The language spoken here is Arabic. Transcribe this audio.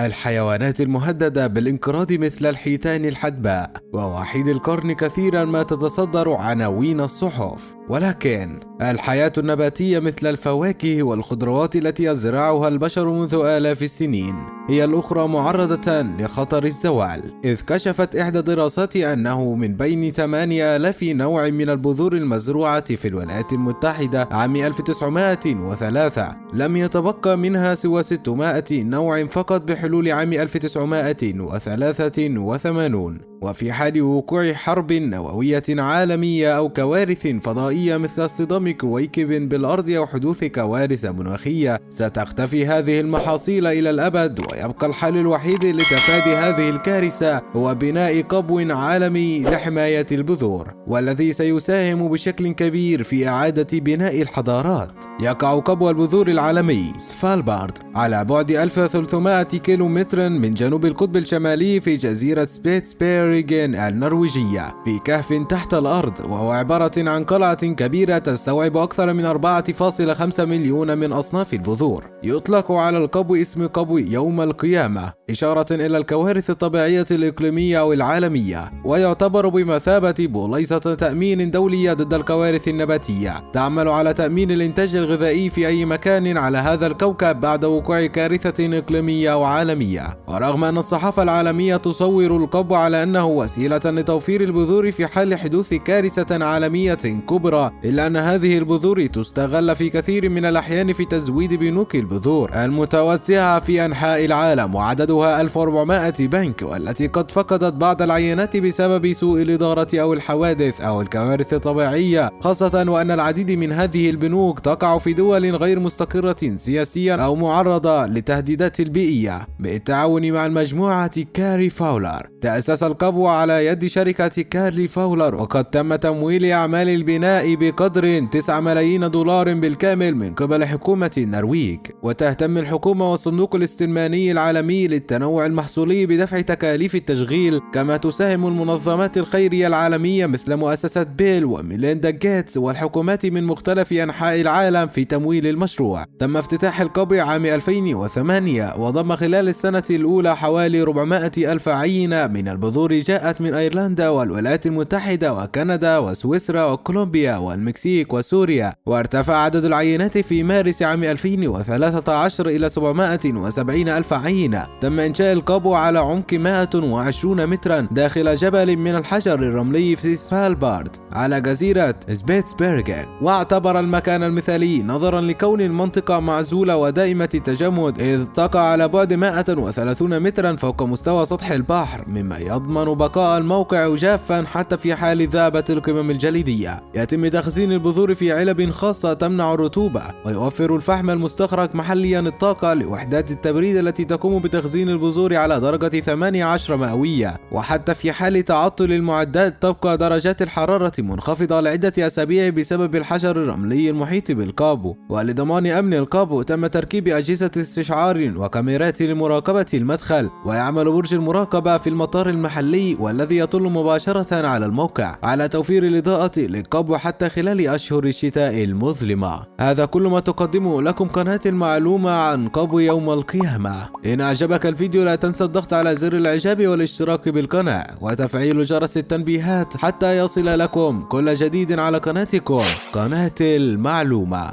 الحيوانات المهددة بالانقراض مثل الحيتان الحدباء ووحيد القرن كثيرا ما تتصدر عناوين الصحف، ولكن الحياة النباتية مثل الفواكه والخضروات التي يزرعها البشر منذ آلاف السنين هي الأخرى معرضة لخطر الزوال، إذ كشفت إحدى الدراسات أنه من بين 8000 نوع من البذور المزروعة في الولايات المتحدة عام 1903 لم يتبقى منها سوى 600 نوع فقط بحلول عام 1983. وفي حال وقوع حرب نووية عالمية أو كوارث فضائية مثل اصطدام كويكب بالأرض أو حدوث كوارث مناخية ستختفي هذه المحاصيل إلى الأبد، ويبقى الحل الوحيد لتفادي هذه الكارثة هو بناء قبو عالمي لحماية البذور، والذي سيساهم بشكل كبير في إعادة بناء الحضارات. يقع قبو البذور العالمي سفالبارد على بعد 1300 كيلومتر من جنوب القطب الشمالي في جزيرة سبيتسبيرغن النرويجية في كهف تحت الأرض، وهو عبارة عن قلعة كبيرة تستوعب أكثر من 4.5 مليون من أصناف البذور. يطلق على القبو اسم قبو يوم القيامة إشارة إلى الكوارث الطبيعية الإقليمية أو العالمية، ويعتبر بمثابة بوليصة تأمين دولية ضد الكوارث النباتية تعمل على تأمين الإنتاج الغذائي في أي مكان على هذا الكوكب بعد وقوع كارثة إقليمية أو عالمية. ورغم أن الصحافة العالمية تصور القبو على أنه وسيلة لتوفير البذور في حال حدوث كارثة عالمية كبرى، إلا أن هذه البذور تستغل في كثير من الأحيان في تزويد بنوك البذور المتوزعة في أنحاء العالم، وعددها 1400 بنك، والتي قد فقدت بعض العينات بسبب سوء الإدارة أو الحوادث أو الكوارث الطبيعية، خاصة وأن العديد من هذه البنوك تقع في دول غير مستقرة سياسيا أو معرضة للتهديدات البيئية. بالتعاون مع المجموعة كاري فاولر تأسس القبو على يد شركة كاري فاولر، وقد تم تمويل أعمال البناء بقدر 9 ملايين دولار بالكامل من قبل حكومة النرويج. وتهتم الحكومة والصندوق الاستثماري العالمي للتنوع المحصولي بدفع تكاليف التشغيل، كما تساهم المنظمات الخيرية العالمية مثل مؤسسة بيل وميليندا جيتس والحكومات من مختلف أنحاء العالم في تمويل المشروع. تم افتتاح القبو عام 2008 وضم خلال السنة الأولى حوالي 400 ألف عينة من البذور جاءت من أيرلندا والولايات المتحدة وكندا وسويسرا وكولومبيا والمكسيك وسوريا، وارتفع عدد العينات في مارس عام 2013 إلى 770 ألف عينة. تم إنشاء القبو على عمق 120 مترا داخل جبل من الحجر الرملي في سفالبارد على جزيرة سبيتسبيرغن، واعتبر المكان المثالي نظرا لكون المنطقة معزولة ودائمة التجمد، إذ تقع على بعد 130 مترا فوق مستوى سطح البحر، مما يضمن بقاء الموقع جافا حتى في حال ذابت القمم الجليدية. يتم تخزين البذور في علب خاصة تمنع الرطوبة، ويوفر الفحم المستخرج محليا الطاقة لوحدات التبريد التي تقوم بتخزين البذور على درجة 18 مئوية. وحتى في حال تعطل المعدات تبقى درجات الحرارة منخفضة لعدة أسابيع بسبب الحجر الرملي المحيط بالقبو. ولضمان أمن القبو تم تركيب أجهزة استشعار وكاميرات لمراقبة المدخل، ويعمل برج المراقبة في المطار المحلي والذي يطل مباشرة على الموقع على توفير الإضاءة للقبو حتى خلال أشهر الشتاء المظلمة. هذا كل ما تقدمه لكم قناة المعلومة عن قبو يوم القيامة. إن أعجبك الفيديو لا تنسى الضغط على زر الإعجاب والاشتراك بالقناة وتفعيل جرس التنبيهات حتى يصل لكم كل جديد على قناتكم قناة المعلومة.